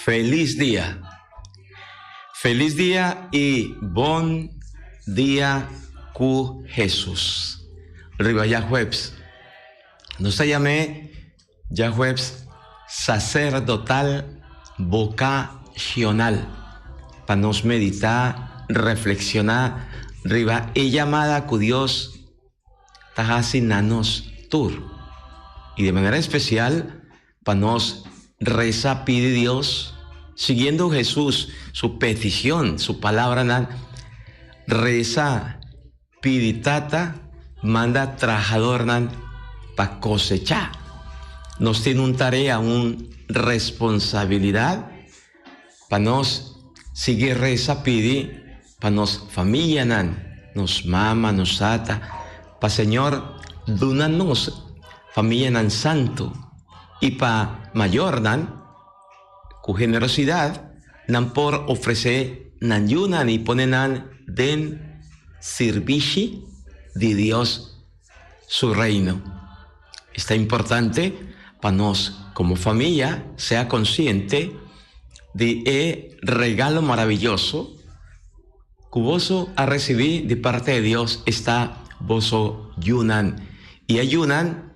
Feliz día. Feliz día y bon día cu Jesús. Riba ya jueves. Nos llamé ya jueves sacerdotal vocacional. Para nos meditar, reflexionar. Riba y llamada cu Dios tajasi nanos tur. Y de manera especial, para nos reza, pide Dios, siguiendo Jesús, su petición, su palabra, reza, pide tata, manda trabajador para cosechar. Nos tiene una tarea, una responsabilidad, para nos seguir reza, pide, para nos familia, nos mama, nos tata, para Señor, dunanos familia santo. Y para mayor, con generosidad, por ofrecer yunan y ponen den servicio de Dios su reino. Está importante para nos como familia sea consciente de regalo maravilloso que vos a recibir de parte de Dios está vos yunan y ayunan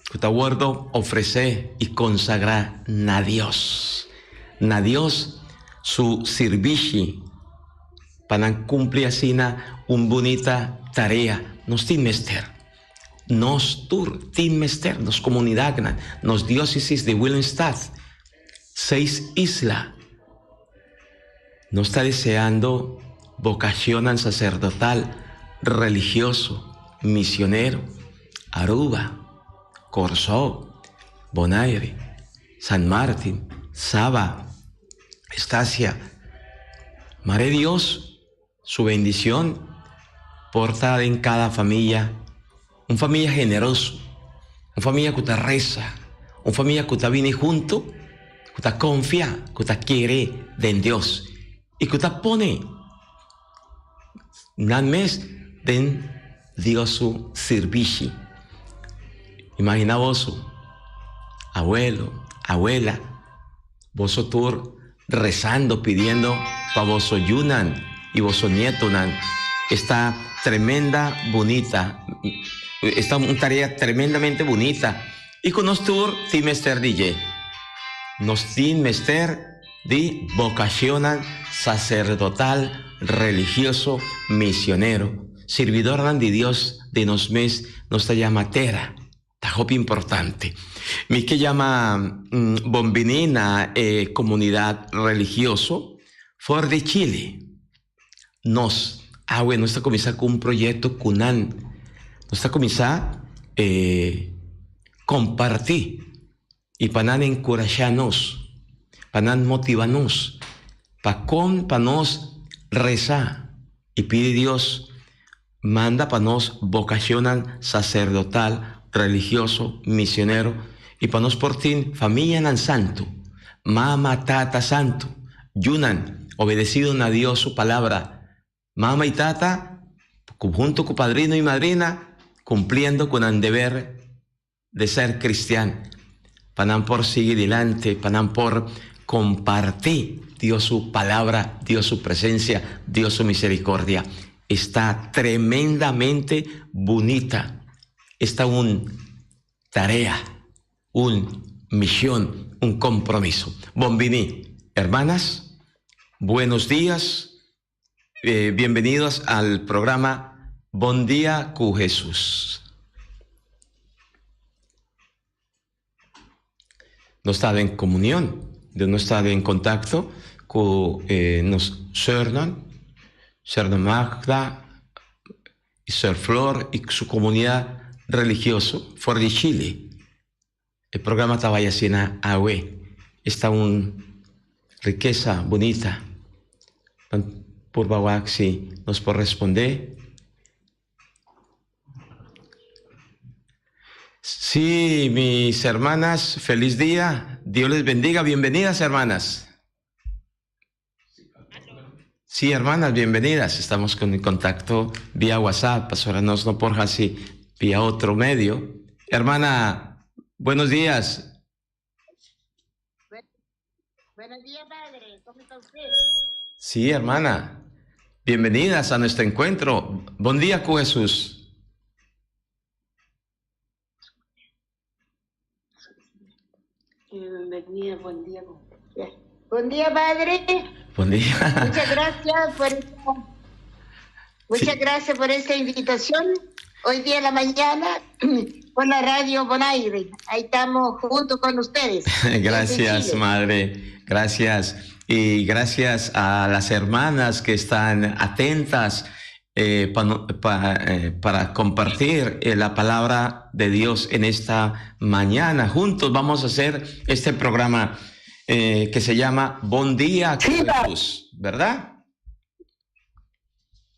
que te acuerdo ofrecer y consagrar a Dios su servicio para cumplir así una bonita tarea. Nos tiene mester, nos tiene mester, nos comunidad, nos diócesis de Wilhelmstad, 6 islas, nos está deseando vocación sacerdotal, religioso, misionero, Aruba, Corzó, Bonaire, San Martín, Saba, Estacia. Mare Dios, su bendición portada en cada familia, una familia generosa, una familia que te reza, una familia que te viene junto, que te confía, que te quiere en Dios y que te pone un mes en Dios su servicio. Imagina vos, abuelo, abuela, vos tú rezando, pidiendo para vos yunan y vos nieto esta tremenda, bonita, esta una tarea tremendamente bonita. Y con nosotros, timester DJ, nos timester de vocación sacerdotal, religioso, misionero, servidor de Dios de nos mes, nos llama tera. Tajopi importante. Mi que llama Bombinina comunidad religioso for de Chile. Bueno, está comenzando con un proyecto cunan. Nos está comenzando compartir y para encorajarnos, para motivarnos, para nos rezar y pide Dios manda para nos vocación sacerdotal, religioso, misionero, y para nos portin familia nan santo, mama, tata santo, yunan, obedecido a Dios su palabra, mama y tata, junto con padrino y madrina, cumpliendo con el deber de ser cristiano, para por seguir adelante, para por compartir Dios su palabra, Dios su presencia, Dios su misericordia. Está tremendamente bonita. Está una tarea, una misión, un compromiso. Bombini, hermanas, buenos días. Bienvenidos al programa Bon Día con Jesús. Nos está en comunión, de no estar en contacto con nos Sörnan Magda y Sir Flor y su comunidad religiosa fuera de Chile. El programa estaba haciendo Awe. Está una riqueza bonita. Por favor, si nos puede responder. Sí, mis hermanas, feliz día. Dios les bendiga. Bienvenidas, hermanas. Sí, hermanas, bienvenidas. Estamos con contacto vía WhatsApp. Ahora no por así vía otro medio. Hermana, buenos días. Buenos días, padre. ¿Cómo está usted? Sí, hermana. Bienvenidas a nuestro encuentro. Buen día con Jesús. Bienvenida, buen día. Buen día, padre. Buen día. Muchas gracias por esta invitación. Hoy día en la mañana por la radio Bonaire. Ahí estamos juntos con ustedes. Gracias, madre. Gracias. Y gracias a las hermanas que están atentas para compartir la palabra de Dios en esta mañana. Juntos vamos a hacer este programa que se llama Buen Día con Jesús, ¿verdad?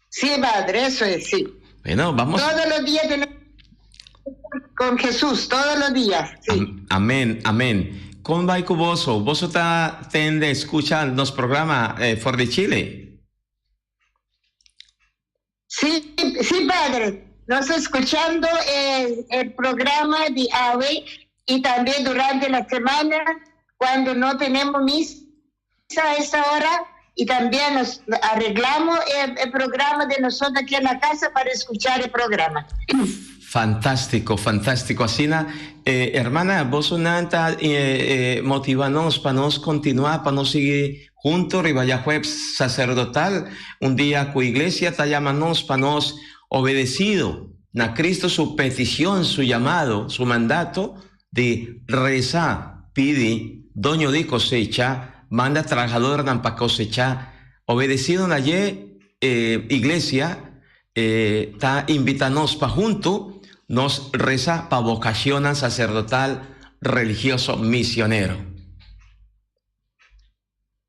Sí, padre, eso es, sí. Bueno, vamos. Todos los días tenemos con Jesús, todos los días. Sí. Amén, amén. ¿Cómo va con vos? ¿Vos tende a escuchar los programas fuera de Chile? Sí, sí, padre. Nos escuchando el programa de AVE y también durante la semana, cuando no tenemos misa a esa hora, y también nos arreglamos el programa de nosotros aquí en la casa para escuchar el programa. Fantástico, fantástico. Así, hermana, vos motivanos para nos continuar, para nos seguir juntos, Ribaya Jueves sacerdotal, un día con iglesia, te llamamos para nos obedecido a Cristo su petición, su llamado, su mandato de rezar, pide, doño de cosecha, manda trabajador para cosechar, obedecido a la iglesia, está invitanos para juntos, nos reza para vocación sacerdotal, religioso, misionero.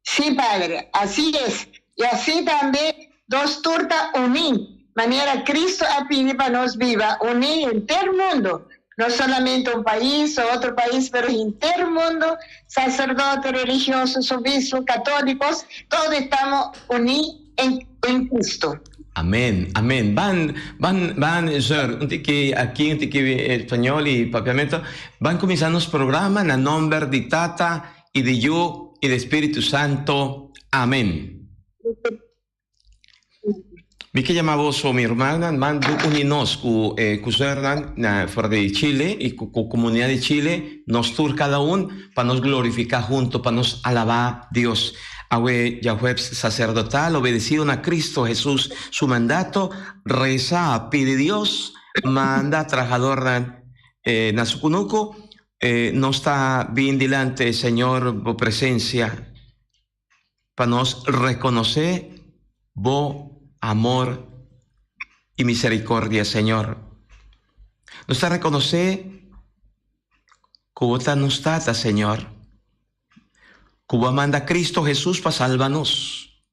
Sí, padre, así es. Y así también dos turtas unir. Manera Cristo ha pedido para nos viva, unir en todo el mundo. No solamente un país o otro país, pero en todo el mundo, sacerdotes, religiosos, obispos, católicos, todos estamos unidos en Cristo. Amén, amén. Van, sir, aquí en español y papiamento, van comenzando los programas en el nombre de Tata y de yo y de Espíritu Santo. Amén. Vi que llamamos mi hermana, mando uninos con fuera de Chile y con comunidad de Chile, nos tur cada uno para nos glorificar juntos, para nos alabar Dios. Awe Yahweh sacerdotal, obedecido a Cristo Jesús, su mandato, reza, pide Dios, manda trabajador Nasukunuko, no está bien delante, Señor, por presencia, para nos reconocer, bo amor y misericordia, Señor. Nos está reconocer, como nos está, Señor. Cuba manda Cristo Jesús para salvarnos.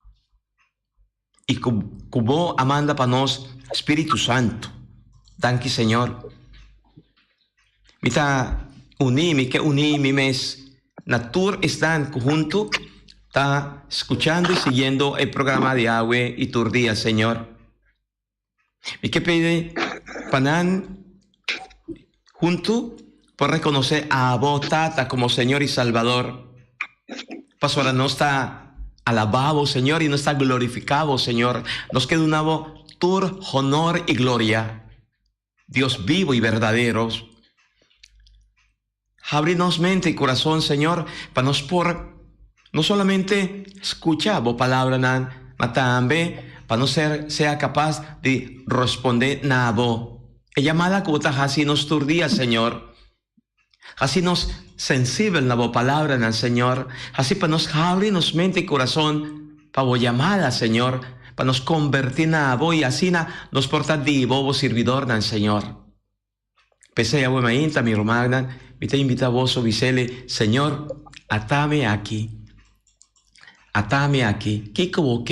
Y Cuba amanda para nos Espíritu Santo. Danke, Señor. Mita mi mes. Natur están junto. Está escuchando y siguiendo el programa de Agüe y Turdía, Señor. Mi que pide Panan junto por reconocer a Botata como Señor y Salvador. Pastora, no está alabado, Señor, y no está glorificado, Señor. Nos queda un nuevo tur, honor y gloria. Dios vivo y verdadero. Abrinos mente y corazón, Señor, para nos por no solamente escuchar vos palabra, pero también para no sea capaz de responder nada. Es llamada como así nos turdía, Señor. Así nos sensibles na vo palabra na Señor. Así para nos abrir nos mente y corazón para vo llamada, Señor, para nos convertir na vo y así nos portar de bobo servidor na Señor. Pese a buena inta, mi hermana, me te invita a vos, Vicele, Señor, atame aquí. Atame aquí. ¿Qué como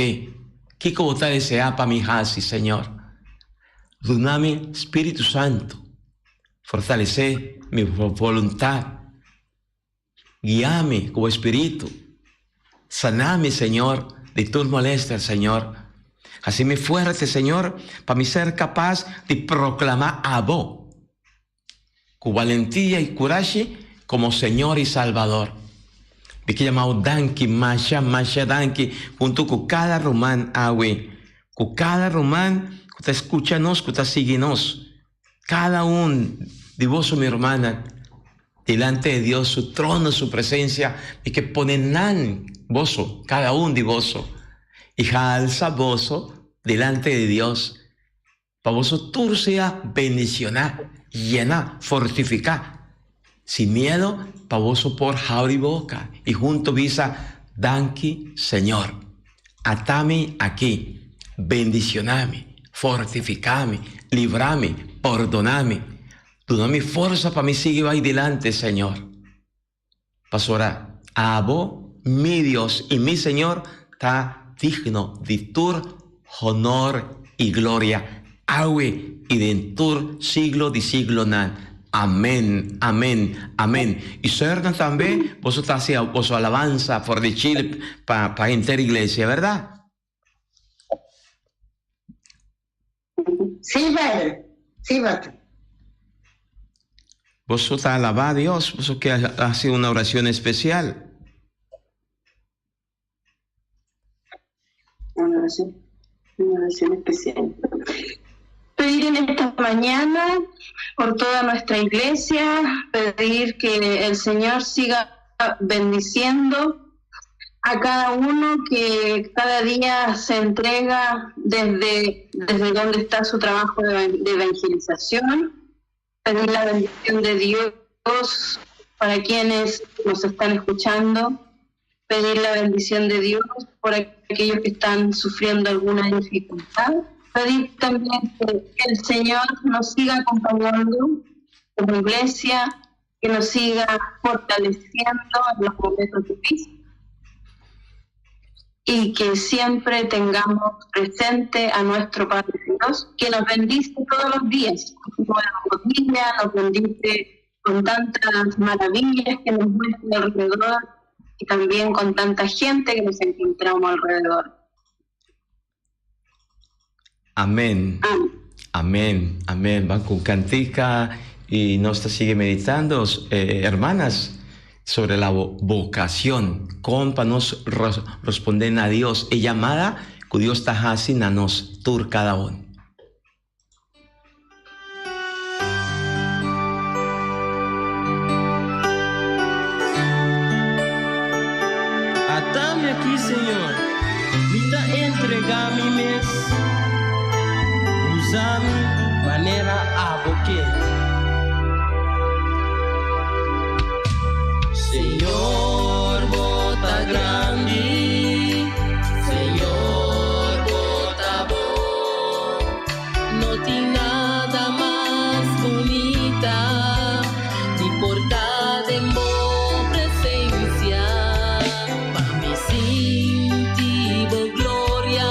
está desea para mi hasi, Señor? Duname, Espíritu Santo, fortalece mi voluntad. Guíame como Espíritu. Saname, Señor, de tus molestias, Señor. Así me fuerte, Señor, para mi ser capaz de proclamar a vos, con valentía y coraje, como Señor y Salvador. Me que llamado Danki, Masha Danki, junto con cada román, con cada román, que te escuchanos, que te síguenos. Cada uno de vos, mi hermana, delante de Dios, su trono, su presencia, y que ponen vos, cada uno de vos, y alza vos delante de Dios, para vos tú sea bendicionar, llenar, fortificar, sin miedo, para vos por abrir boca, y junto visa, danki, Señor, atame aquí, bendicioname, fortificame, librame, perdoname, dame fuerza para mí seguir ahí delante, Señor. Pastora, a vos, mi Dios y mi Señor, está digno de tu honor y gloria, y de tu siglo de siglo nan. Amén, amén, amén. Y Serna también, vos estás haciendo vos alabanza por de Chile para entera iglesia, ¿verdad? Sí, padre. Sí, padre. Vos estás alabando a Dios, vos que ha sido una oración especial. Una oración especial. Pedir en esta mañana por toda nuestra iglesia, pedir que el Señor siga bendiciendo a cada uno que cada día se entrega desde donde está su trabajo de evangelización, pedir la bendición de Dios para quienes nos están escuchando, pedir la bendición de Dios por aquellos que están sufriendo alguna dificultad, pedir también que el Señor nos siga acompañando como iglesia, que nos siga fortaleciendo en los momentos difíciles y que siempre tengamos presente a nuestro Padre Dios, que nos bendice todos los días, nos bendice con tantas maravillas que nos muestra alrededor y también con tanta gente que nos encontramos alrededor. Amén. Amén. Amén. Van con cantica y nos sigue meditando, hermanas, sobre la vocación. Cómo nos responden a Dios. Y llamada que Dios está haciendo a nos tur cada uno. Atame aquí, Señor. Vida entrega mi mes. Usame manera aboque. Señor, bota grande. Señor, bota bo. No tiene nada más bonita. Ni portada en bo presencia. Pa' mi sintivo gloria.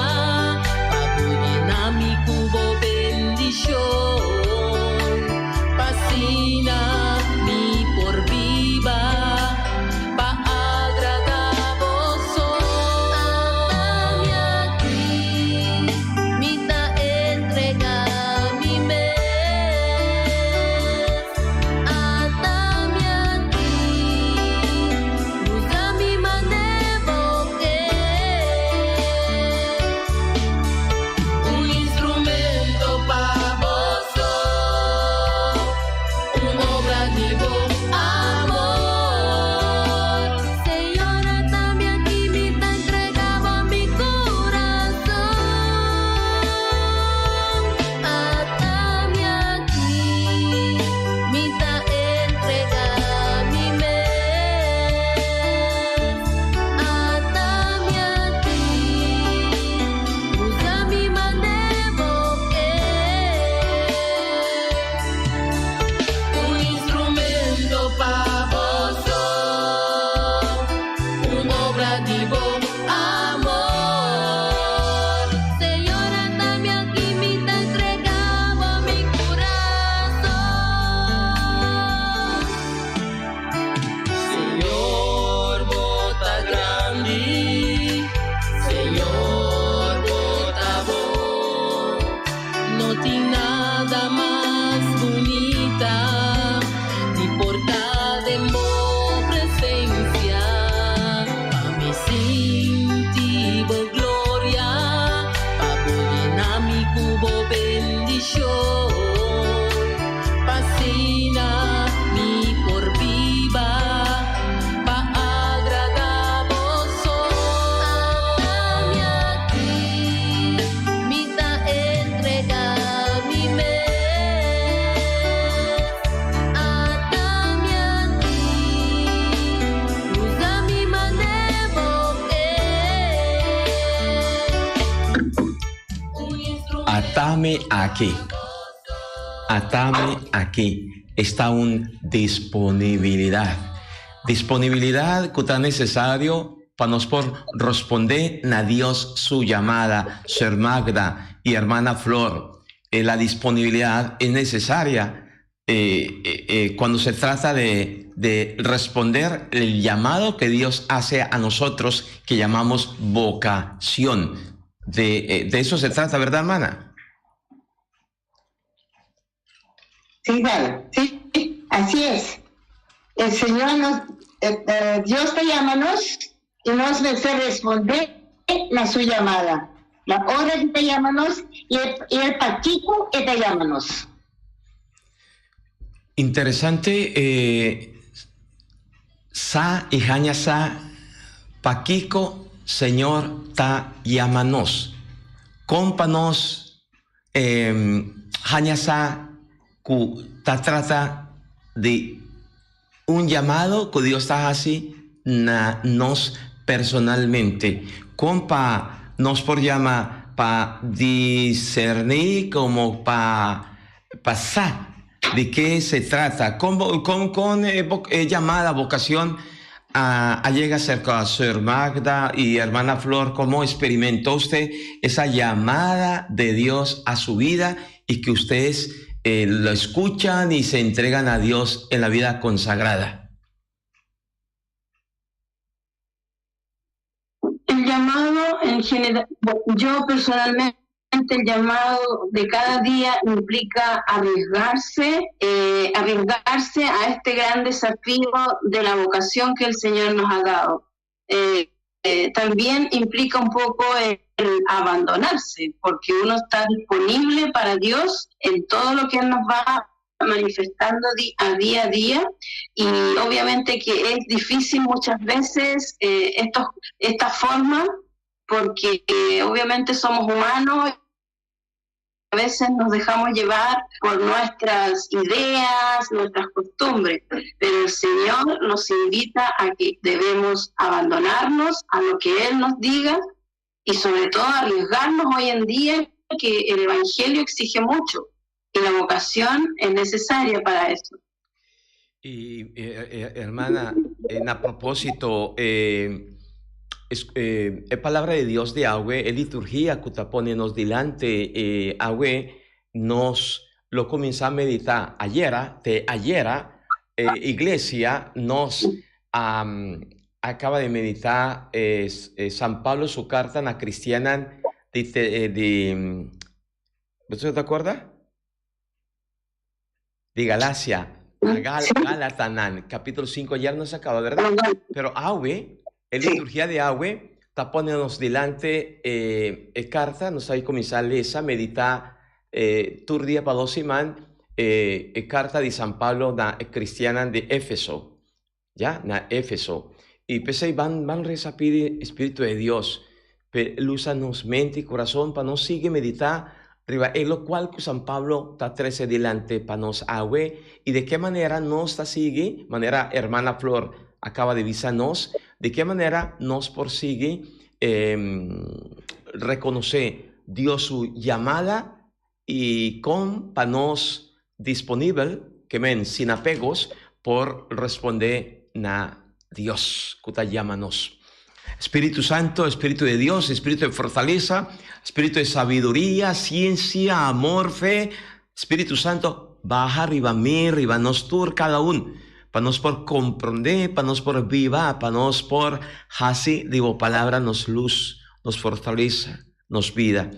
Pa' llenar mi cubo bendición. Fascina mi por viva. Pa' ali, Senhor, porta-voz. Não tem nada mais bonita de portar em boa presença. Pa me sentir glória, pa llenar mi cubo bendición. Fascina mi por viva, pa agradar vos. Atame aquí, mita entregar mi mes. Atame aquí, usa mi manejo un instrumento. Atame aquí. Atame aquí. Está una disponibilidad. Disponibilidad que está necesario para nos por responder a Dios su llamada, Sir Magda y hermana Flor. La disponibilidad es necesaria cuando se trata de responder el llamado que Dios hace a nosotros, que llamamos vocación. De eso se trata, ¿verdad, hermana? Sí, claro, sí, así es. El Señor Dios te llámanos y nos debe responder a su llamada. La hora que te llámanos y el patico que te llámanos. Interesante, sa y jaña sa, paquico, Señor, ta llamanos. Cómpanos, jaña sa, ta trata de un llamado que Dios está así nos personalmente. Compa nos por llama para discernir como para pasar de qué se trata. Con llamada, vocación, llega cerca a Sir Magda y hermana Flor, ¿cómo experimentó usted esa llamada de Dios a su vida y que ustedes lo escuchan y se entregan a Dios en la vida consagrada? El llamado en general, yo personalmente, el llamado de cada día implica arriesgarse a este gran desafío de la vocación que el Señor nos ha dado. También implica un poco el abandonarse, porque uno está disponible para Dios en todo lo que Él nos va manifestando día a día, y obviamente que es difícil muchas veces esta forma, porque obviamente somos humanos. A veces nos dejamos llevar por nuestras ideas, nuestras costumbres, pero el Señor nos invita a que debemos abandonarnos a lo que Él nos diga y sobre todo arriesgarnos hoy en día, que el Evangelio exige mucho y la vocación es necesaria para eso. Y hermana, a propósito, palabra de Dios de agüe, liturgia que te ponenos delante, agüe, nos lo comienza a meditar ayer, iglesia, nos acaba de meditar San Pablo, su carta a cristiana ¿usted te acuerda? De Galacia, Galatanán, capítulo 5, ayer no se acaba, ¿verdad? Pero agüe, liturgia de agüe, está poniéndonos delante carta, nos hay comenzar a meditar día para 2 semanas, carta de San Pablo na cristiana de Éfeso, ¿ya? Na Éfeso. Y pues ahí van a pedir Espíritu de Dios, lúzanos mente y corazón para nos seguir meditar, en lo cual que San Pablo está 13 delante para nos agüe, y de qué manera nos está sigue, manera hermana Flor acaba de avisarnos, de qué manera nos persigue reconocer Dios su llamada y con para nos disponible, que men, sin apegos, por responder a Dios que te llamanos. Espíritu Santo, Espíritu de Dios, Espíritu de fortaleza, Espíritu de sabiduría, ciencia, amor, fe, Espíritu Santo, baja arriba mí, arriba nos tur cada uno, para nos por comprender, para nos por vivar, para nos por así, digo, palabra nos luz, nos fortaleza, nos vida.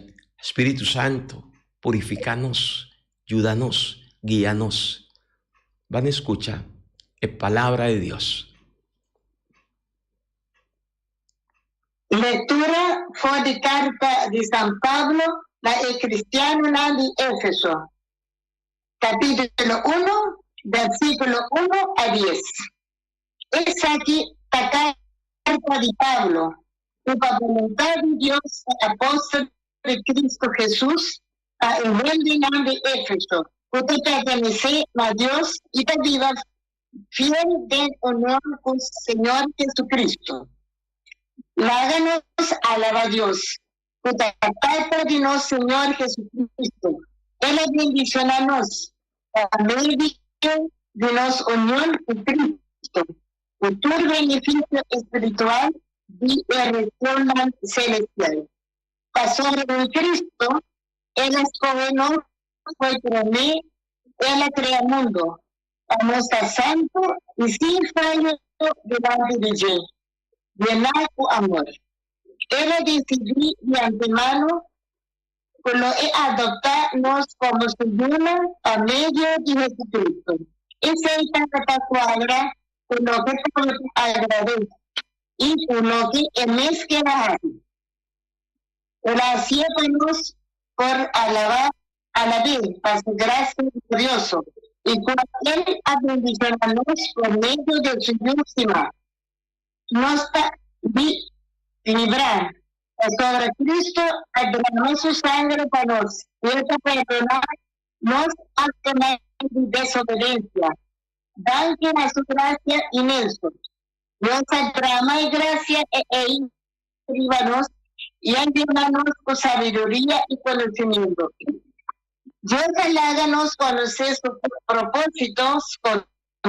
Espíritu Santo, purificanos, ayúdanos, guíanos. Van a escuchar la palabra de Dios. Lectura fue de carta de San Pablo, la cristiano de Éfeso. Capítulo 1, versículo 1 a 10. Es aquí la carta de Pablo, por voluntad de Dios, apóstol de Cristo Jesús, a el de Éfeso. Usted pertenece a Dios y te viva fiel de honor con Señor Jesucristo. Láganos alaba a Dios. Usted carta de nos Señor Jesucristo. Él bendición a nos. A medio de nos unión con Cristo. Futuro beneficio espiritual y erección celestial. Pasó en Cristo, Él escogió, fue promé, Él crea mundo. Vamos a santo y sin fallo delante de Él. Llenar tu amor. Él decidió de antemano por lo que adoptarnos como su llama a medio de Jesucristo. Esa es la cuadra por lo que te agradece y por lo que el mes que la hace. Gracias por alabar a la vez, para su gracia glorioso, y por él a bendicionarnos por medio de su última. Nos librar sobre Cristo, derramó su sangre para nos, y esta perdonar nos abstener de desobediencia. Dan que a su gracia inmenso. Dios derrama y gracia e inscríbanos y envíanos con sabiduría y conocimiento. Dios háganos conocer sus propósitos con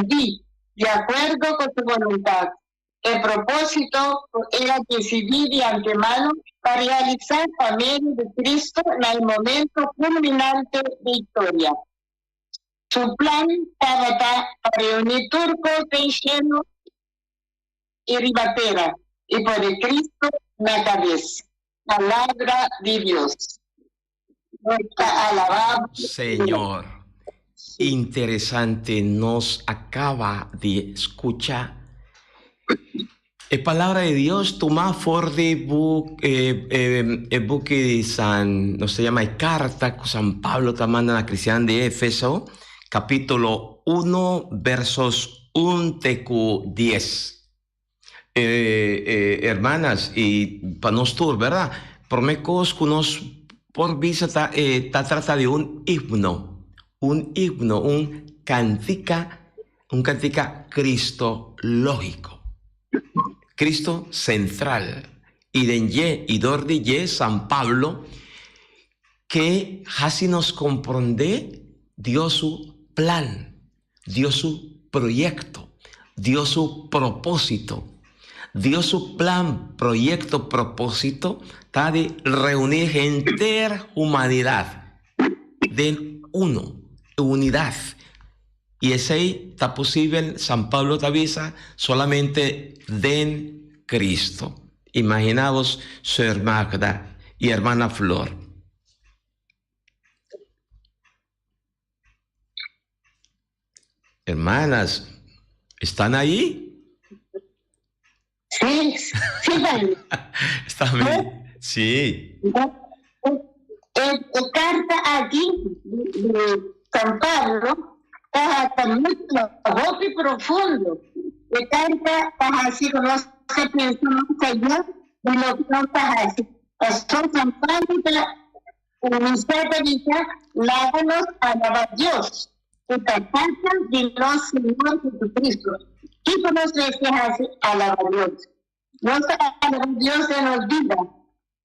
ti, de acuerdo con tu voluntad. El propósito era decidir de antemano para realizar a medio de Cristo en el momento culminante de historia. Su plan estaba para reunir turcos de lleno y ribatera, y por el Cristo la cabeza. Palabra de Dios. Nuestra alabanza. Señor, interesante, nos acaba de escuchar. La palabra de Dios toma for de book, el book de San, no se llama carta que San Pablo te manda a la cristiana de Éfeso, capítulo 1, versos 1 tecu 10. Hermanas, y para nosotros, ¿verdad? Por mecos que nos por visa trata de un himno, un cantica cristológico. Cristo central. Y de y de San Pablo, que así nos comprende Dios su plan, Dios su proyecto, Dios su propósito. Dios su plan, proyecto, propósito, está de reunir entera humanidad de uno, unidad. Y ese está posible, San Pablo te avisa, solamente de Cristo. Imaginaos, Sor Magda y hermana Flor. Hermanas, ¿están ahí? Sí, Está bien. Sí. Carta aquí de San Pablo está muy profundo. La carta está así, no se piensa más allá de lo que no está así. Pastor San Pablo, la dice, láganos alabar a Dios. Esta carta de los Señor Jesucristo. ¿Qué podemos decir así? Alabar a Dios. No es alabar a Dios de nos vida.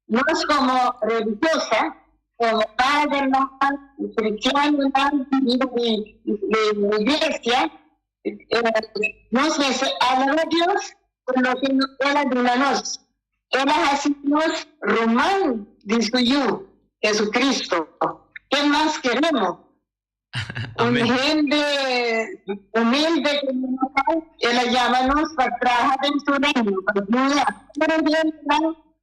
No es como religiosa, como padre, no, cristiano, de iglesia. Nos dice alabar a Dios por lo que Él ayudanos. Él así nos román de su yo, Jesucristo. ¿Qué más queremos? Amén. gente humilde que la llámanos para trabajar en su reino, para ayudar. Por ejemplo,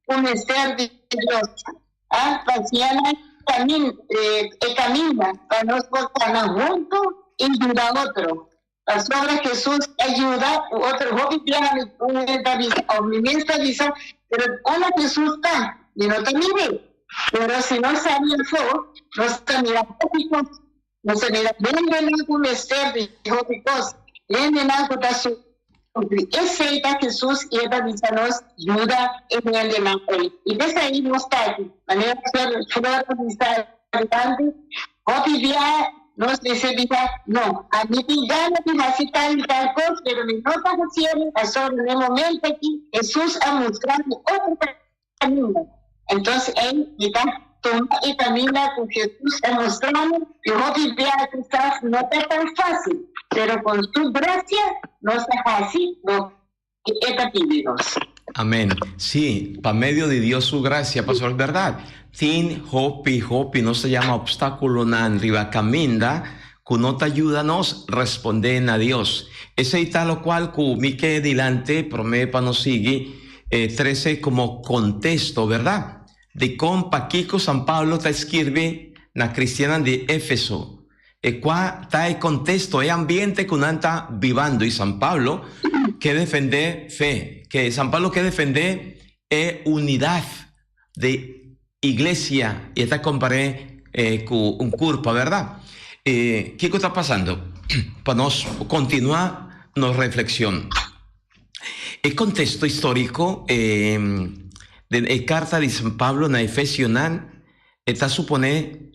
un ser de Dios. Paciana camina, para nos colocar juntos y ayudar a otro. Las obras Jesús ayuda, otro hobby tiene o mi ministra dice, pero hola Jesús está, y no te mire. Pero si no sale el fuego, no se mira poquito. No se mira, venden algo de ser de jóvenes, venden algo de su. Ese es Jesús y esta dice nos ayuda en el de Manuel. Y desde ahí no está aquí. Manera de ser, flor de estar adelante. Hoy día nos dice, no, a mí me gana de hacer tal y tal cosa, pero mi nota recién pasó en el momento aquí. Jesús ha mostrado otro camino. Entonces él dice, toma y camina con Jesús demostrando que hoy día quizás no está tan fácil, pero con su gracia no está fácil lo que está pidiendo. Amén. Sí, para medio de Dios su gracia, pastor, ¿verdad? Tin, hopi, no se llama obstáculo nan riva caminda, no te ayuda nos responden a Dios. Ese y tal lo cual que mi que delante, promete para nos sigue, 13 como contexto, ¿verdad? De cómo Paquico San Pablo te escribe na cristiana de Éfeso. Qua está el contexto, el ambiente que uno está vivando. Y San Pablo que defender fe, que San Pablo que defender unidad de iglesia. Y esta comparé con un curpa, ¿verdad? ¿Qué está pasando? Para nos continuar nuestra reflexión. El contexto histórico de carta de San Pablo en Efesios está supone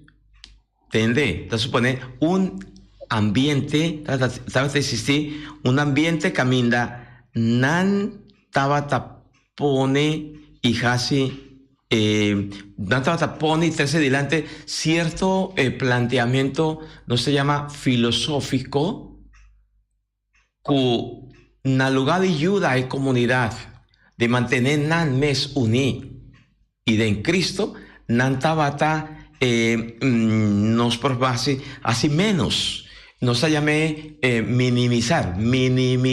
un ambiente, está existir un ambiente caminda nan tabata pone y casi nan tabata pone y trae adelante cierto planteamiento, no se llama filosófico, que en lugar de ayuda a la comunidad de mantener nan mes uní y de en Cristo nan tabata nos probase así menos nos llame minimizar nan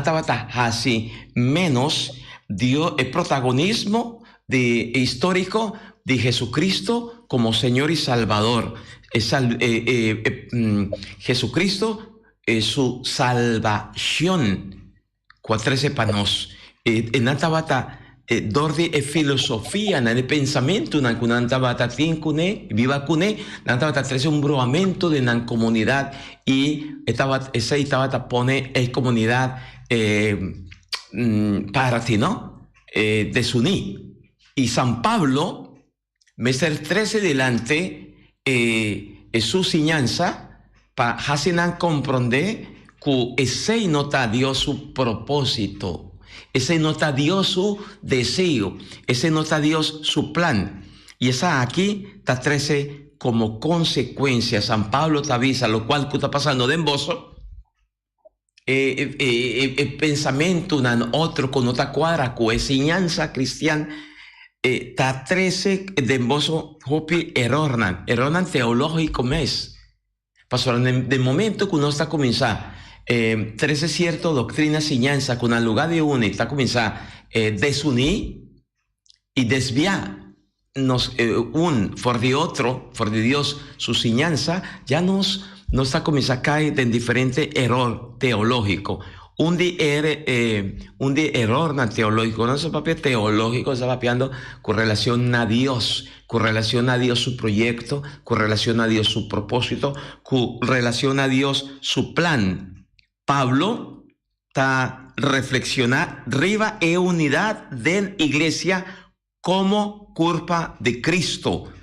tabata así menos dio el protagonismo histórico de Jesucristo como Señor y Salvador. Jesucristo es su salvación. 13 panos. En Antabata, dorde e filosofía, en el pensamiento, en Antabata tincune, viva cune, Antabata 13 un broamento de la comunidad y esa Antabata pone en comunidad para ti, ¿no? Desuní. Y San Pablo, Mr. 13 delante, su enseñanza, para hacer comprender que ese nota dio su propósito, ese nota dio su deseo, ese nota dio su plan. Y esa aquí está 13 como consecuencia. San Pablo te avisa lo cual que está pasando de embozo. El pensamiento en otro con otra cuadra, con enseñanza cristiana, está 13 de embozo, hopi errornan teológico mes. Pasó de momento que uno está comenzando. 13 cierto doctrina enseñanza con el lugar de uno está comenzando desunir y desviar un for de otro, for de Dios su enseñanza, ya nos está comenzando a caer en diferente error teológico. Un de error teológico, no es papel teológico, está papeando con relación a Dios, con relación a Dios su proyecto, con relación a Dios su propósito, con relación a Dios su plan. Pablo está reflexionando arriba en unidad de la iglesia como cuerpo de Cristo.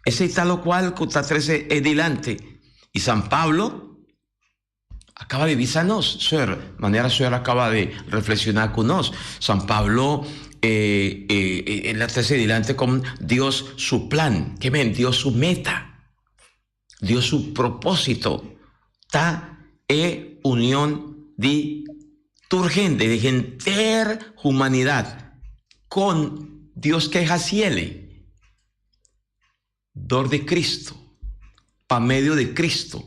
Ese es lo cual que está 13 adelante. Y San Pablo acaba de avisarnos, manera Sir acaba de reflexionar con nosotros. San Pablo en la 13 adelante con Dios su plan, que ven, Dios su meta, Dios su propósito, está unión de urgente de gente humanidad con Dios que es cielo, dor de Cristo, para medio de Cristo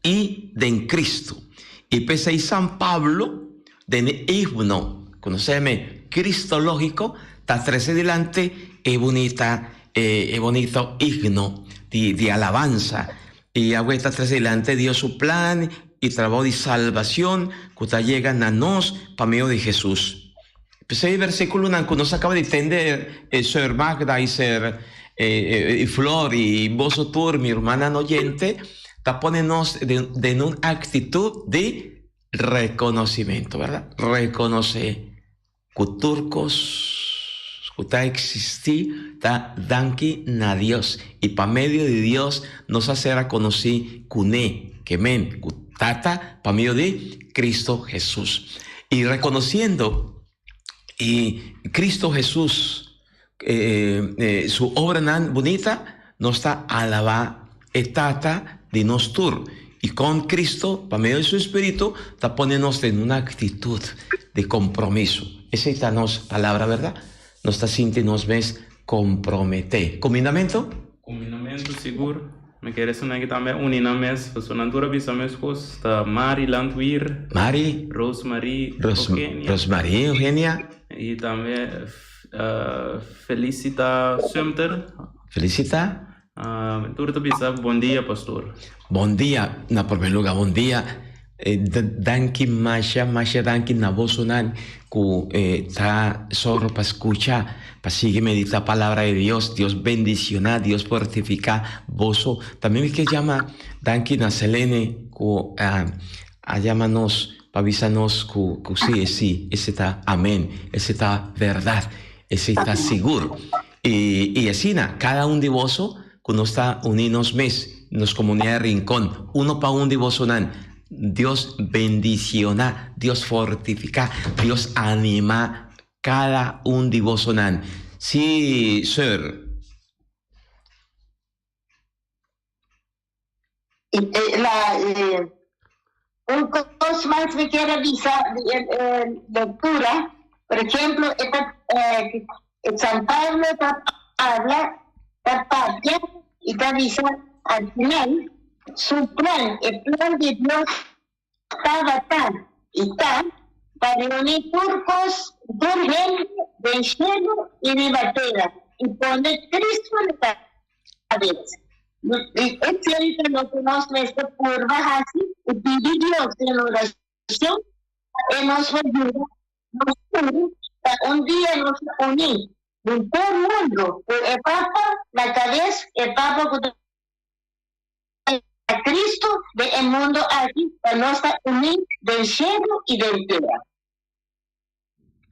y de en Cristo. Y pese a San Pablo, de himno, conoceme, cristológico, está 13 delante, es bonito himno de alabanza. Y agua está 13 delante, Dios su plan y trabajo de salvación, que llegan a nos, para medio de Jesús. Pues el versículo que nos acaba de entender, Sir Magda y Sir Flor y vosotros, mi hermana oyente, está poniéndonos de una actitud de reconocimiento, ¿verdad? Reconoce que turcos, que está existí, está danki na Dios. Y para medio de Dios nos hace reconocer que men, tata, para medio de Cristo Jesús. Y reconociendo y Cristo Jesús, su obra tan bonita, nos está alabando etata de nostur. Y con Cristo, para medio de su Espíritu, está poniéndonos en una actitud de compromiso. Esa es la palabra, ¿verdad? Nos está sintiendo, nos ves, compromete. ¿Combinamiento? Combinamiento, seguro. Me quieres una que también uninames, pues una dura visames justa, Mari Landwehr, Mari, Rosemary, Rosemary, Eugenia. Y también Felicita Sumter. Felicita. Turta bisa, buen día, pastor. Buen día, na por primer lugar, buen día. Danki Masha Danki na vosonan ku ta sorro para escuchar, para seguir meditar palabra de Dios, Dios bendiciona, Dios fortifica voso. También que llama Danki na Selene ku a llamanos para avisarnos ku sí, ese está amén, ese está verdad, ese está seguro. Y así cada un de voso que nos está unidos mes, nos comunidad de rincón, uno para un de voso nan. Dios bendiciona, Dios fortifica, Dios anima cada un de vosotros. Sí, sir. Un cosa más que quiero avisar, lectura, por ejemplo, San Pablo habla de patria y te avisa al final. Su plan, el plan de Dios estaba tan para reunir turcos, gente del cielo y de la tierra y poner Cristo en la cabeza. Es cierto lo que nos nuestra curva así y pedir Dios en oración y nos ayuda un día nos unir de todo el mundo, el Papa, la cabeza, el Papa a Cristo del mundo aquí, para no estar unidos del cielo y del tierra.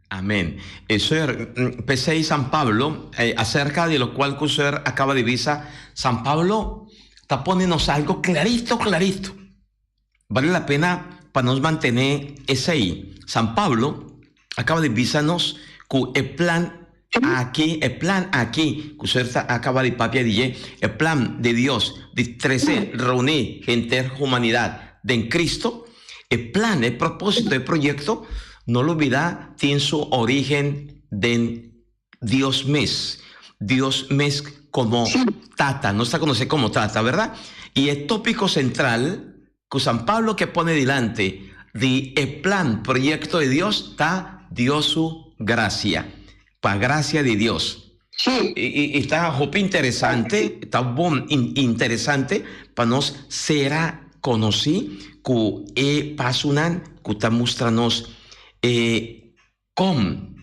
Amén. Sir, P6 San Pablo, acerca de lo cual que Sir acaba de visar, San Pablo está poniéndonos algo clarito. Vale la pena para nos mantener ese ahí. San Pablo acaba de visarnos que el plan aquí, que usted acaba de papiar, el plan de Dios de 13 reunir gente, humanidad de en Cristo, el plan, el propósito, el proyecto, no lo olvida, tiene su origen de Dios mes como tata, no está conocido como tata, ¿verdad? Y el tópico central que San Pablo que pone delante de el plan, proyecto de Dios, está Dios su gracia. Para gracia de Dios. Sí. Y está interesante, está interesante para nos será conocido que pasunan, que está mostrándonos cómo,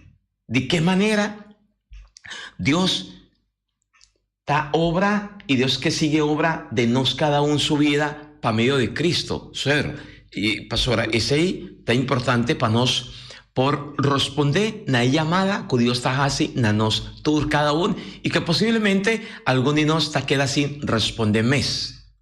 de qué manera Dios está obra y Dios que sigue obra de nos cada uno su vida para medio de Cristo. Y pastora, ese ahí está importante para nos por responder na llamada que Dios está así na nos tour cada uno y que posiblemente alguno de nos está queda sin responder mes.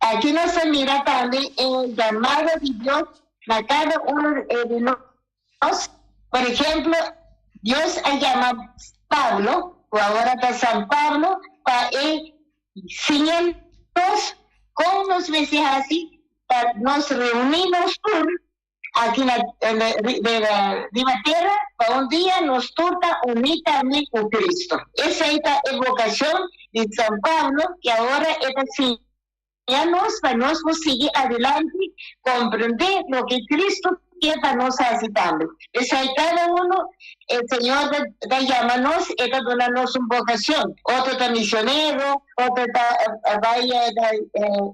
Aquí no se mira también el llamado de Dios a cada uno de nosotros. Por ejemplo, Dios ha llamado a Pablo, o ahora está San Pablo, para él, con los veces así, nos reunimos aquí en la tierra, para un día nos toca unir también con Cristo. Esa es la evocación de San Pablo, que ahora es así. Ya para nosotros seguir adelante, comprender lo que Cristo quiere para nosotros hacer también. Es ahí cada uno, el Señor da llamanos, está dándonos una vocación. Otro está misionero, otro está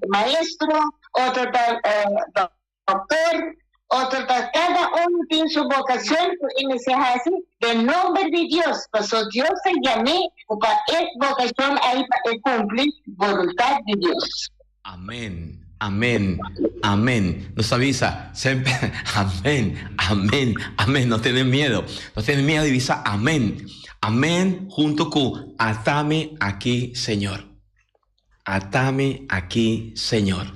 maestro, otro está doctor, otro está, cada uno tiene su vocación y se hace del nombre de Dios. Pasó Dios se llamé, para esa vocación ahí para cumplir voluntad de Dios. Amén, amén, amén. Nos avisa siempre, amén, amén, amén. No tienen miedo, no tienen miedo de avisa, amén, amén, junto con atame aquí, Señor. Atame aquí, Señor.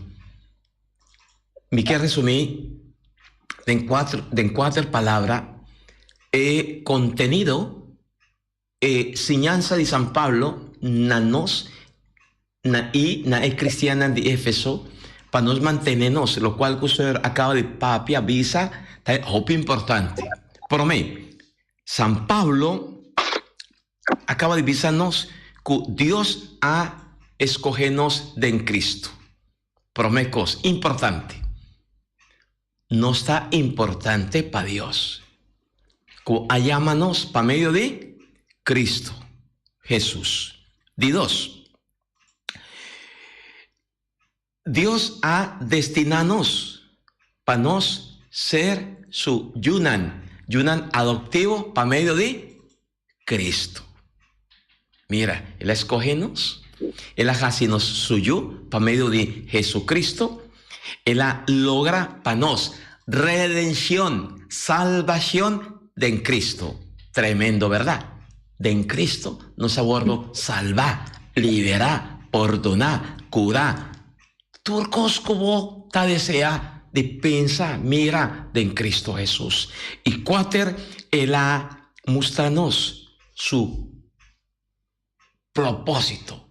Me quiero resumir en cuatro palabras el contenido, enseñanza de San Pablo, nanos, y na es cristiana de Éfeso, para nos mantenernos, lo cual que usted acaba de papi avisa, es importante. Por mí, San Pablo acaba de avisarnos que Dios ha escogernos de en Cristo. Por mí, cosa importante. No está importante para Dios. Que llámanos para medio de Cristo, Jesús. De dos. Dios ha destinados para nos ser su yunan adoptivo para medio de Cristo. Mira, Él escógenos, Él hacenos suyo para medio de Jesucristo, Él logra para nos redención, salvación de en Cristo. Tremendo, ¿verdad? De en Cristo nos ha vuelto salvar, liberar, perdonar, curar. Turcos como ta desea de pensar, mira, de en Cristo Jesús. Y cuatro, Él ha mostrarnos su propósito,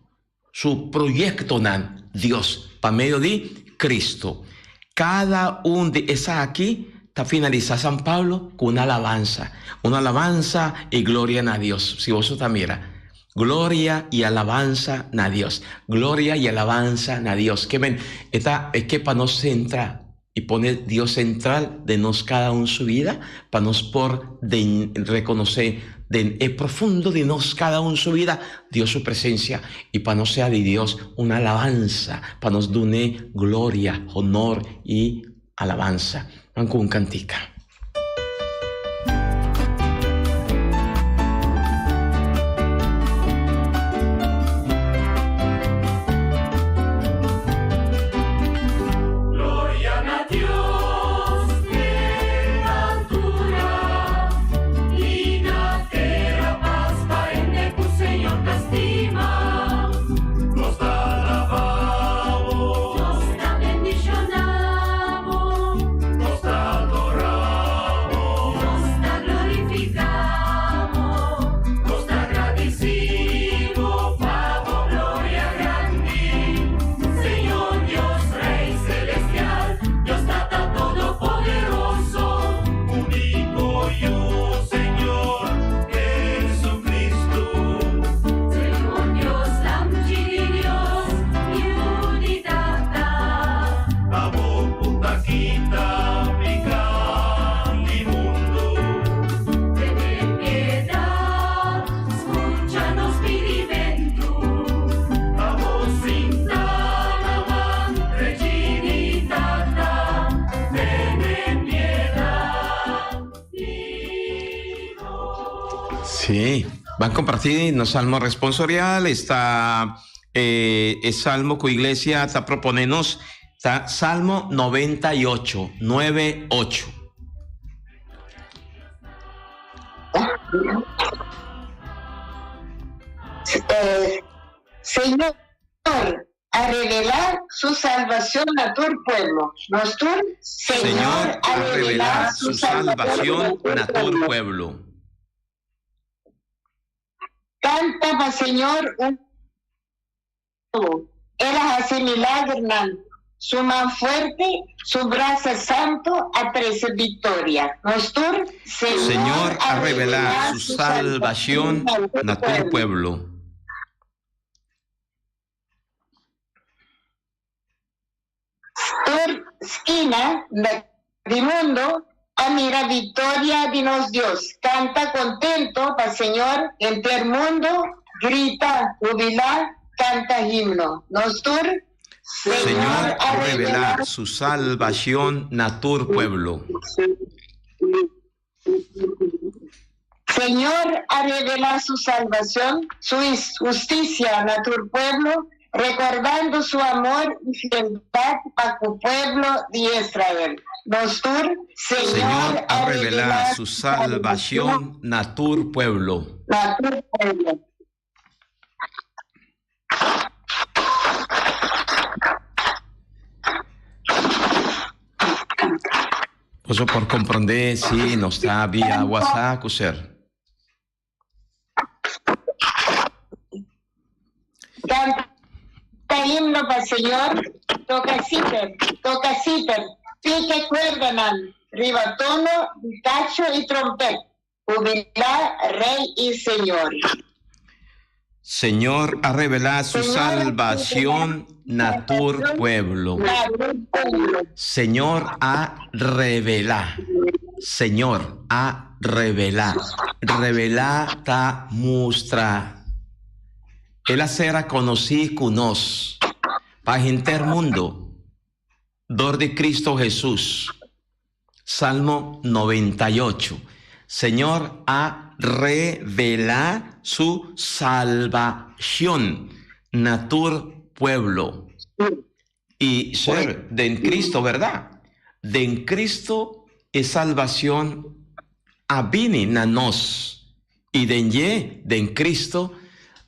su proyecto en Dios, para medio de Cristo. Cada uno de esa aquí, está finaliza San Pablo con una alabanza y gloria a Dios. Si vosotros mira, gloria y alabanza a Dios. Gloria y alabanza a Dios. Que ven, esta es que para nos centrar y poner Dios central de nos cada uno su vida, para nos por de reconocer de el profundo de nos cada uno su vida, Dios su presencia, y para nos sea de Dios una alabanza, para nos done gloria, honor y alabanza. Van con un cantica. Sí, van a compartir los salmos responsorial, está el salmo que la iglesia está proponiendo, está Salmo 98, 9-8. Señor, a revelar su salvación a tu pueblo. Señor, a revelar su salvación a tu pueblo. Canta para Señor Él hace milagros, su mano fuerte, su brazo santo, aprecia victoria. Nostur, Señor, a revelar su salvación a tu pueblo. Tur esquina del mundo, a mira victoria de nos Dios. Canta contento para Señor en el mundo, grita, jubilar, canta himno. Nostur, Señor, a revelar su salvación a tu pueblo. Señor, a revelar su salvación, su justicia a tu pueblo, recordando su amor y fidelidad para tu pueblo de Israel. Nostur, Señor, a revelar su salvación a tu pueblo. A tu pueblo. Eso por comprender si no está vía WhatsApp, Cuser. Canta himno para Señor, toca citer, pique cuerdanan, ribatono, tacho y trompet, jubilar, rey y Señor. Señor, a revelar su salvación a tu pueblo. Señor, a revelar. Señor, a revelar. Revelar ta mostrar. Él hacerá conocer con nos. Para el mundo. Dor de Cristo Jesús. Salmo 98. Señor, a revelar su salvación a tu pueblo. Y ser de en Cristo, ¿verdad? De en Cristo es salvación a vini a nos. Y de en Cristo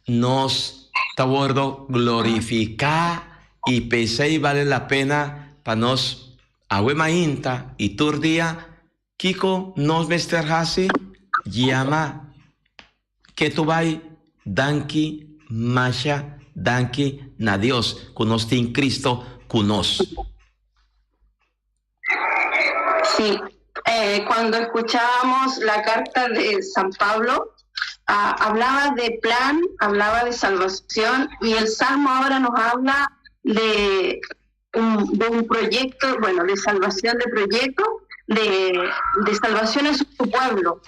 nos tabordo glorificar y pese y vale la pena para nos ahuema inta y turdía Kiko nos vesterhasi llama que tu vai danki masha danki na Dios conoce en Cristo conos. Sí, cuando escuchábamos la carta de San Pablo, hablaba de plan, hablaba de salvación, y el Salmo ahora nos habla de un proyecto, bueno, de salvación, de proyecto, de salvación a su pueblo.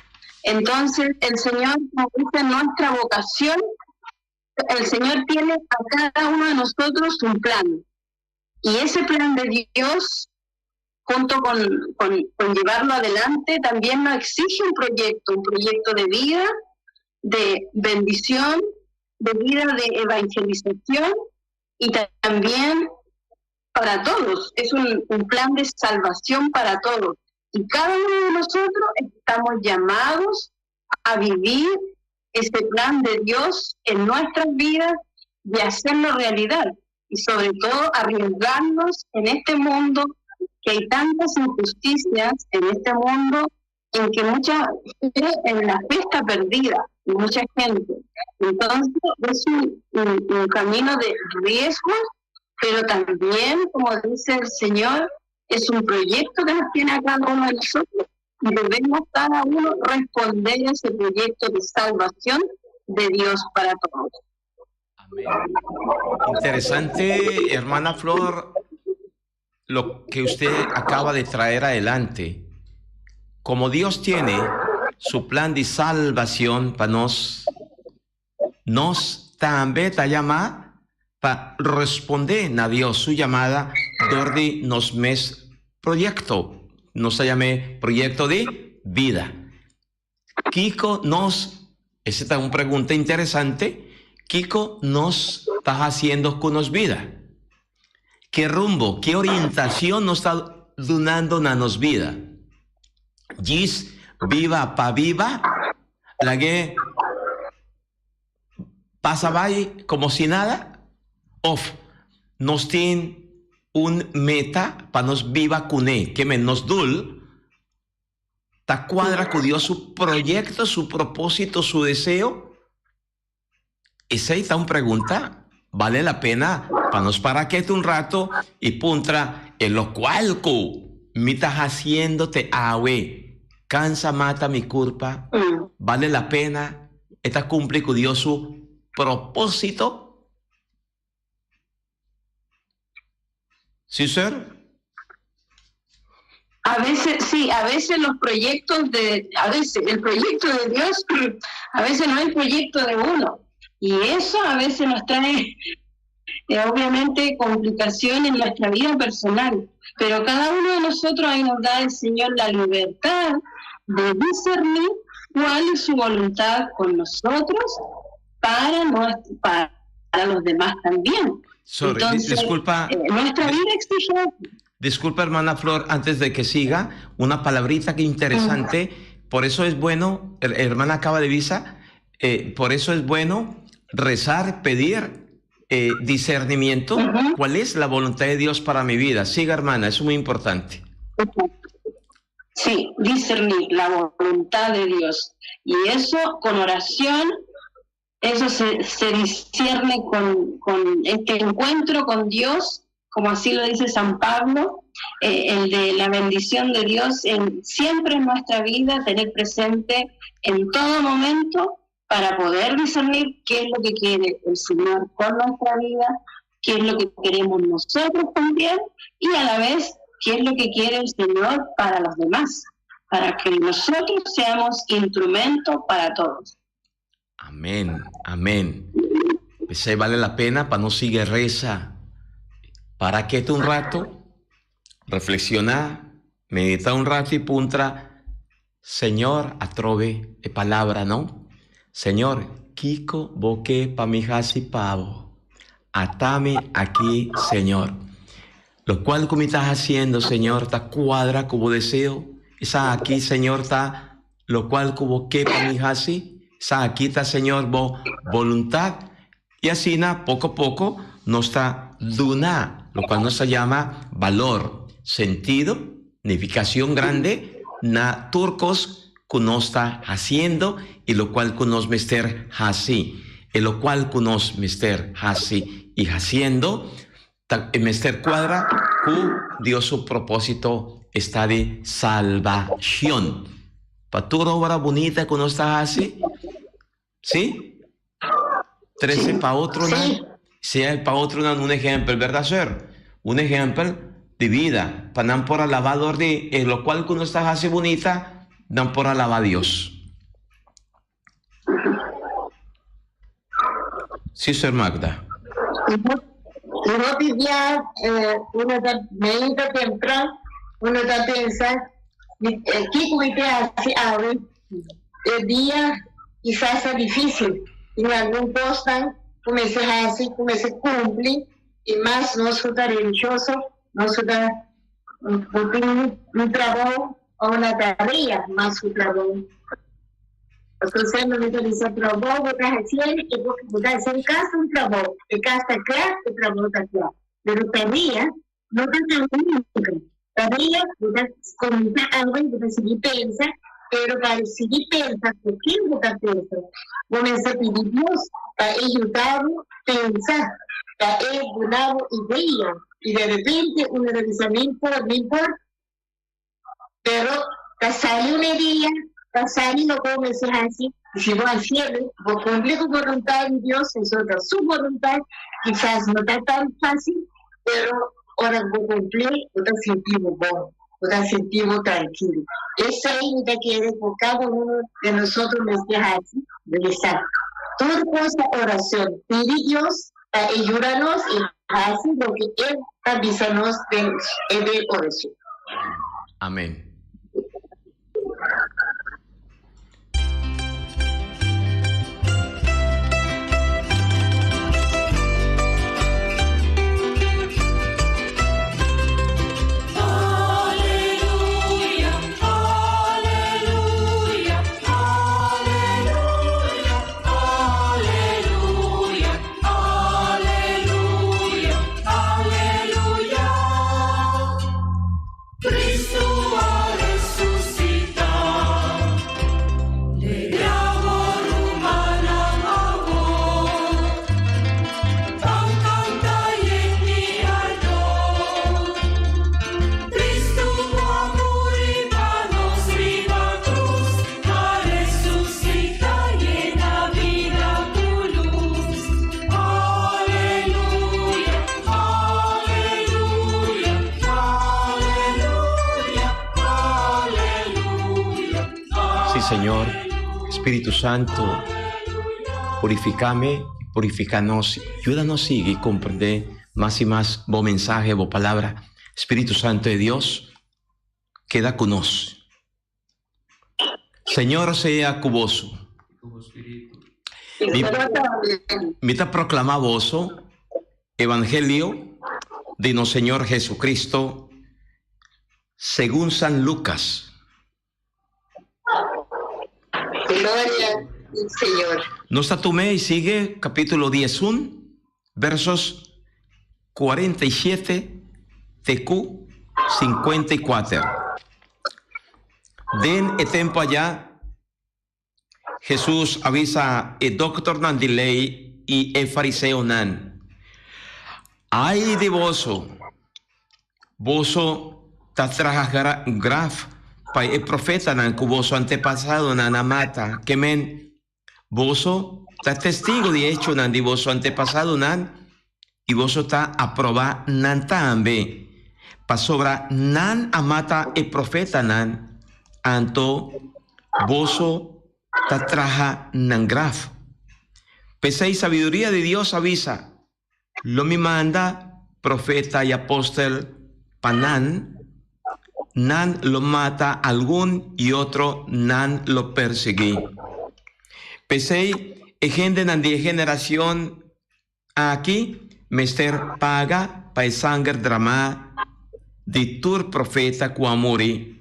Entonces, el Señor nos dice nuestra vocación. El Señor tiene a cada uno de nosotros un plan. Y ese plan de Dios, junto con llevarlo adelante, también nos exige un proyecto de vida, de bendición, de vida de evangelización y también para todos. Es un plan de salvación para todos. Y cada uno de nosotros estamos llamados a vivir ese plan de Dios en nuestras vidas y hacerlo realidad. Y sobre todo arriesgarnos en este mundo, que hay tantas injusticias en este mundo, en que en la fe está perdida, y mucha gente. Entonces es un camino de riesgos, pero también, como dice el Señor, es un proyecto que nos tiene a cada uno de nosotros, y debemos cada uno responder a ese proyecto de salvación de Dios para todos. Amén. Interesante, hermana Flor, lo que usted acaba de traer adelante. Como Dios tiene su plan de salvación para nos también te llama para responder a Dios su llamada donde nos mes proyecto. Nos llame proyecto de vida. Kiko esa es una pregunta interesante. Kiko nos está haciendo con nos vida. ¿Qué rumbo, qué orientación nos está dando a nos vida? Gis viva pa viva, la que pasa by como si nada, of nos tiene un meta para nos viva con él, que nos dul, ta cuadra con Dios su proyecto, su propósito, su deseo. Esa es una pregunta, vale la pena para nos paraquete un rato y puntra en lo cual me estás haciéndote awe, cansa mata mi culpa, vale la pena, esta cumple con Dios su propósito. ¿Sí, sir? A veces, sí, a veces el proyecto de Dios, a veces no es el proyecto de uno. Y eso a veces nos trae, obviamente, complicaciones en nuestra vida personal. Pero cada uno de nosotros ahí nos da el Señor la libertad de discernir cuál es su voluntad con nosotros para los demás también. Sorry, entonces, disculpa. Nuestra vida exige. Disculpa, hermana Flor, antes de que siga, una palabrita que interesante. Por eso es bueno, hermana acaba de visa, por eso es bueno rezar, pedir discernimiento. ¿Cuál es la voluntad de Dios para mi vida? Siga, hermana, es muy importante. Sí, discernir la voluntad de Dios. Y eso con oración, eso se discierne con este encuentro con Dios, como así lo dice San Pablo, el de la bendición de Dios siempre en nuestra vida, tener presente en todo momento para poder discernir qué es lo que quiere el Señor con nuestra vida, qué es lo que queremos nosotros también, y a la vez qué es lo que quiere el Señor para los demás, para que nosotros seamos instrumento para todos. Amén, amén. Pues ahí vale la pena para no seguir reza. Para que un rato, reflexionar, meditar un rato y puntra, Señor, atrove de palabra, ¿no? Señor, Kiko, boque, pa mi hasi pavo, atame aquí, Señor. Lo cual como estás haciendo, Señor, está cuadra como deseo, esa aquí, Señor, está, lo cual como que pa mi hasi, esa aquí está, Señor, voluntad, y así, poco a poco, nos está duna, lo cual nos llama valor, sentido, significación grande, na turcos que nos está haciendo y lo cual que nos mester así, y lo cual que nos mester así y haciendo, mester cuadra que Dios su propósito está de salvación. Para tu obra bonita que nos está así, ¿sí? 13 para otro, ¿no? Sea para otro un ejemplo, ¿verdad, sir? Un ejemplo de vida, para no por alabar de lo cual cuando estás así bonita, dan por alabar a Dios. Sí, sir Magda. Uno vivía, uno está medio temprano, uno está pensando, ¿qué comité así ahora? El día quizás es difícil, en algún postan, comece así, comece cumplir, y más nosotros religiosos, nosotros un trabajo o una tarea, más un trabajo. Entonces, no me dice trabajo, vos estás haciendo, y vos estás haciendo casa un trabajo, y casa está claro, el trabajo está claro. Pero tarea, no te nunca. Tarea, vos estás comentando algo y vos estás seguir pensando, pero para seguir pensando, ¿por qué vos estás pensando? Vos me estás pidiendo Dios para ayudarlo a pensar, para ayudarlo a ideas, y de repente un revisamiento no importa, pero te sale una idea, te sale lo como se hace, y si vos al cielo, vos cumplís tu voluntad en Dios, eso es su voluntad, quizás no está tan fácil, pero ahora vos cumplís, vos te sentimos vos, vos te sentimos tranquilo. Eso es lo que quiere por cada uno de nosotros nos deja así, rezar. Toda cosa oración, pide Dios para ayudarnos y hacer lo que Él avísanos de oración. Amén. Cristo Sí, Señor. Espíritu Santo, purificame, purificanos. Ayúdanos a seguir y comprender más y más vos mensaje, vos palabra. Espíritu Santo de Dios, queda con nosotros. Señor, sea cuboso. Mita proclama voso Evangelio de nuestro Señor Jesucristo según San Lucas. Gloria al Señor. Nos tomé y sigue capítulo 10, versos 47 TQ 54. Den el tiempo allá, Jesús avisa el doctor nan de ley y el fariseo nan. Ay de voso ta traja graf pa el profeta nan que voso antepasado nan amata, que men voso ta testigo de hecho nan de voso antepasado nan y voso ta aproba nan tambe pa sobra nan amata el profeta nan anto voso ta traja nan graf. Pese y sabiduría de Dios avisa, lo me manda profeta y apóstol panan, nan lo mata algún y otro nan lo perseguí. Pese y gente nan de generación aquí, mester paga pa sangre drama de tur profeta cuamuri.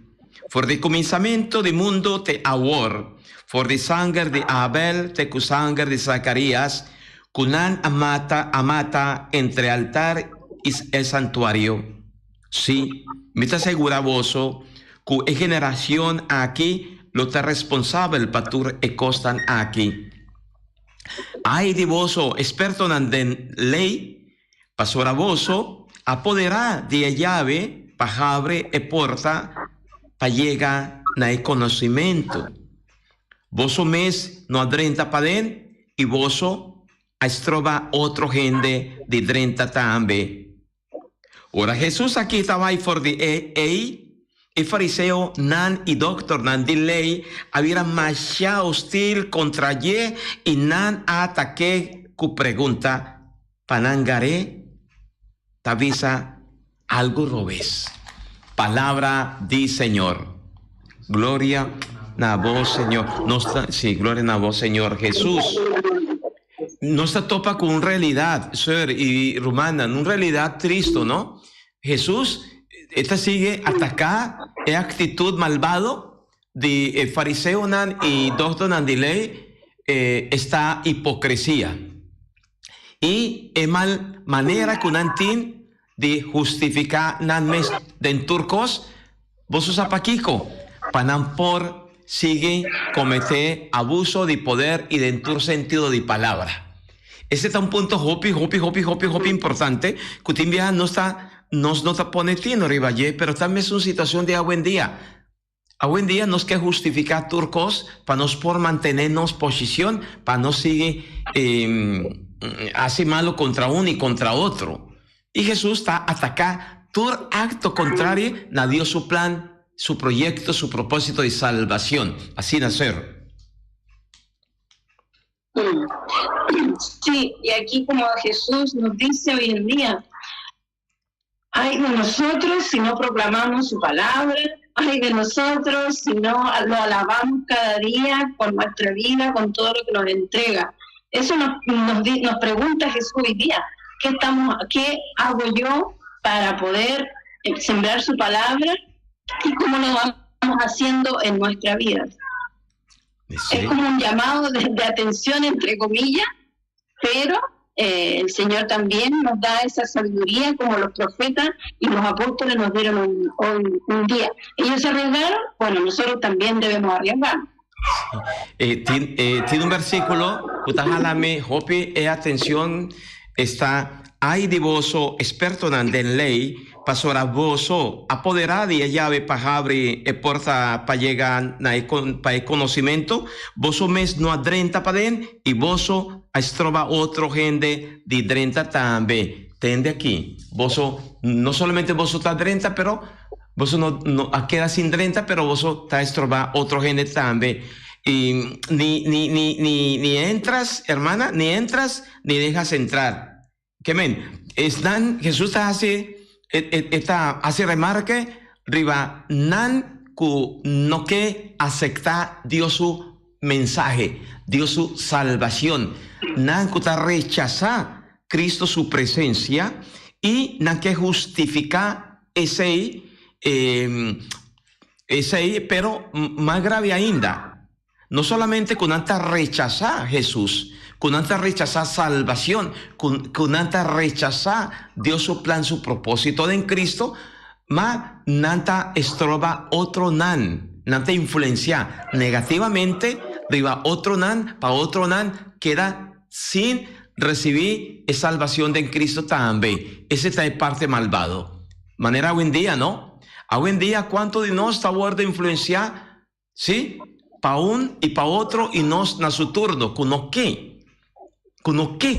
For de comenzamiento de mundo te awor, for de sangre de Abel te cu sangre de Zacarías, cunan amata entre altar y el santuario. Sí, me te asegura voso, que en generación aquí lo te responsable patur e costan aquí. Ay de voso, experto en ley, pasora voso, apoderá de llave, pajabre e porta, pa llega na el conocimiento. Voso mes no adrenta pa den, y voso estroba otro gente de drenta tambe. Ora Jesús aquí estaba ahí for de el fariseo nan y doctor nan de ley había más hostil contra ye y nan ataque cu pregunta panangare tavisa algo robes. Palabra di Señor. Gloria a vos, Señor. Sí, gloria a vos, Señor Jesús. No se topa con una realidad, Sir y Romana, una realidad triste, ¿no? Jesús, esta sigue atacar la actitud malvado de fariseo nan y doctor nan de ley, esta hipocresía. Y es mal manera que un de justificar nan mes den turcos, vos usa paquico, panan por sigue cometer abuso de poder y de tur sentido de palabra. Ese está un punto hopi importante, que timbia no está pone tino rivalle, pero también es una situación de hoy en día. Hoy en día nos que justificar turcos para nos por mantenernos posición, para no seguir así malo contra uno y contra otro. Y Jesús está atacando todo acto contrario a Dios su plan, su proyecto, su propósito de salvación. Así nacer. Sí, y aquí como Jesús nos dice hoy en día, ay de nosotros si no proclamamos su palabra, ay de nosotros si no lo alabamos cada día con nuestra vida, con todo lo que nos entrega. Eso nos pregunta Jesús hoy día. ¿Qué hago yo para poder sembrar su palabra y cómo lo vamos haciendo en nuestra vida? Sí. Es como un llamado de atención, entre comillas, pero el Señor también nos da esa sabiduría como los profetas y los apóstoles nos dieron un día. Ellos se arriesgaron, bueno, nosotros también debemos arriesgarnos. Tiene un versículo, hopi, atención, está, ay de voso, experto en ley, pasora voso, apoderada y llave pajabre e porta pa llegar pa el conocimiento, voso mes no adrenta pa den, y voso estroba otro gente de drenta también. Tende aquí, voso, no solamente voso ta adrenta, pero vos no queda sin renta, pero vos estás trobar otro gente también. Y ni entras, hermana, ni entras, ni dejas entrar. Que men, Jesús hace remarque, riba, nan ku no que acepta Dios su mensaje, Dios su salvación, nan ku ta rechaza Cristo su presencia y nan que justifica ese, pero más grave ainda. No solamente con anta rechazar Jesús, con anta rechazar salvación, con anta rechazar Dios su plan, su propósito en Cristo, ma nanta estroba otro nanta influencia negativamente, riba otro para otro queda sin recibir salvación de Cristo también. Ese está de parte malvado. Manera hoy en día, ¿no? Hoy en día, ¿cuánto de nos está guarda influencia? ¿Sí? Para un y para otro y nos na su turno, con lo que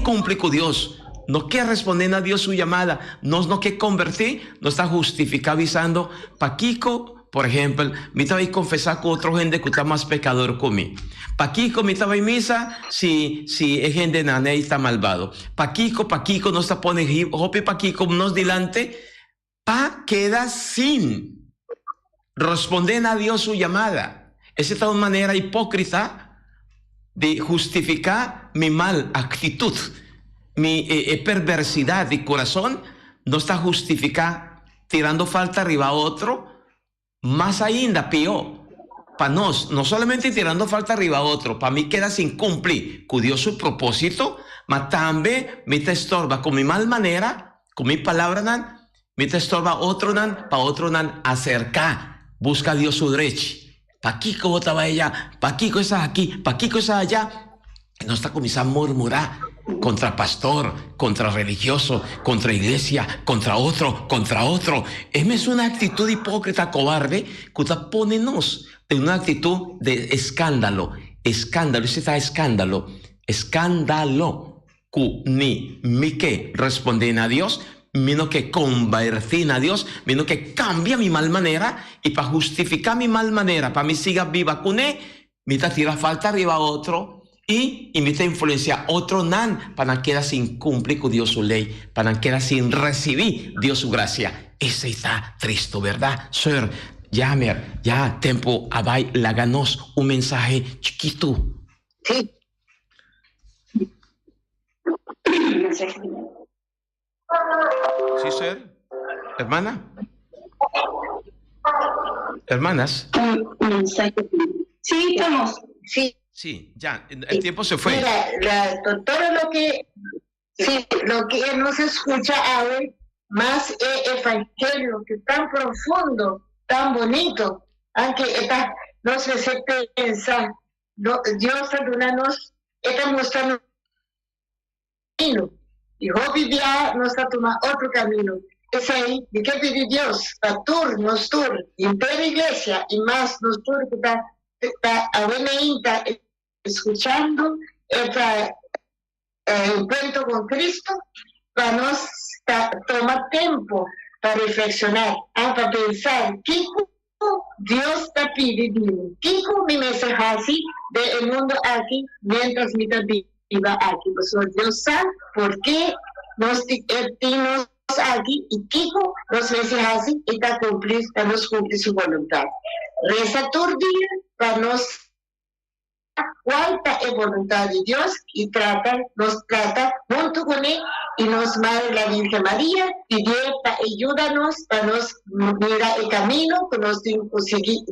cumple con Dios, no que responder a Dios su llamada, no que convertir, no está justificado avisando, pa' Kiko, por ejemplo, me estaba a confesar con otro gente que está más pecador que mí. Pa' Kiko me estaba en misa, si es gente nane está malvado. Pa' Kiko no está pone hopi pa' Kiko nos delante, pa' queda sin responder a Dios su llamada. Esa es una manera hipócrita de justificar mi mal actitud, mi perversidad de corazón, no está justificada tirando falta arriba a otro, más ainda, peor, para nos, no solamente tirando falta arriba a otro, para mí queda sin cumplir con Dios su propósito, mas también me te estorba con mi mal manera, con mi palabra, me te estorba otro para otro acercar, busca a Dios su derecho. Pa' Kiko votaba ella, pa' Kiko está aquí, pa' Kiko está allá. Y no está comenzando a murmurar contra pastor, contra religioso, contra iglesia, contra otro. Es una actitud hipócrita, cobarde, que está ponenos en una actitud de escándalo. Ese está escándalo. Que ni mi que responden a Dios, menos que convertir a Dios, menos que cambia mi mal manera, y para justificar mi mal manera, para mí siga viva con él, me tira falta arriba a otro, y me influencia otro para que quede sin cumplir con Dios su ley, para que quede sin recibir Dios su gracia. Ese está triste, ¿verdad? Sir, ya tiempo abai laganos un mensaje chiquito. Sí. Sí, sir. Hermana. Hermanas. Un mensaje. Sí, estamos. Sí, ya, el tiempo se fue. Mira, todo lo que nos escucha ahora, más evangelio, que tan profundo, tan bonito, aunque no se hace pensar, Dios nos está mostrando camino. Y Jobia nos está tomando otro camino. Es ahí, ¿de qué pide Dios? Para nos y en toda la iglesia, y más nos que está escuchando este encuentro con Cristo, para nos tomar tiempo para reflexionar, para pensar, ¿qué Dios está pidiendo? ¿Qué mi mensaje así del mundo aquí, mientras mi viva aquí? Dios sabe por qué nos aquí y Kiko nos mensajes así y para nos cumplir su voluntad. Reza todo el día para nos cuál es la voluntad de Dios y nos trata junto con él y nos madre la Virgen María y Dios ayúdanos para nos mirar el camino que nos consigue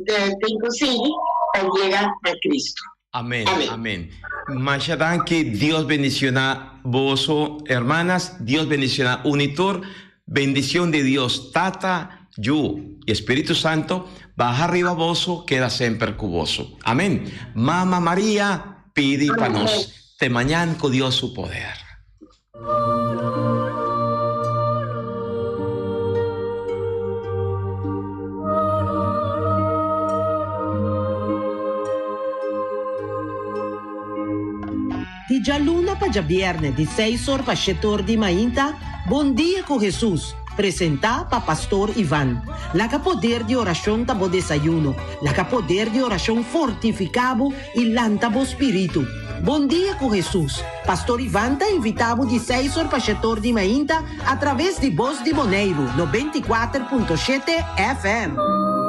para llegar a Cristo. Amén. Machadan que Dios bendiciona vos, hermanas, Dios bendiciona Unitur, bendición de Dios, Tata, Yu y Espíritu Santo, baja arriba vos, queda siempre cuboso. Amén. Mamá María, pide para nos, te mañana con Dios su poder. Di già luna pa già viernes, di 6 ore pa 7 ore di mainta, buon dia con Jesus. presenta pa Pastor Ivan. Laga poder de oración tabo desayuno. Laga poder de oración fortificado y lantabo espíritu. Bom dia com Jesus. Pastor Ivan está invitado de 6 horas para o setor de Mainta através de Voz de Boneiro, 94.7 FM.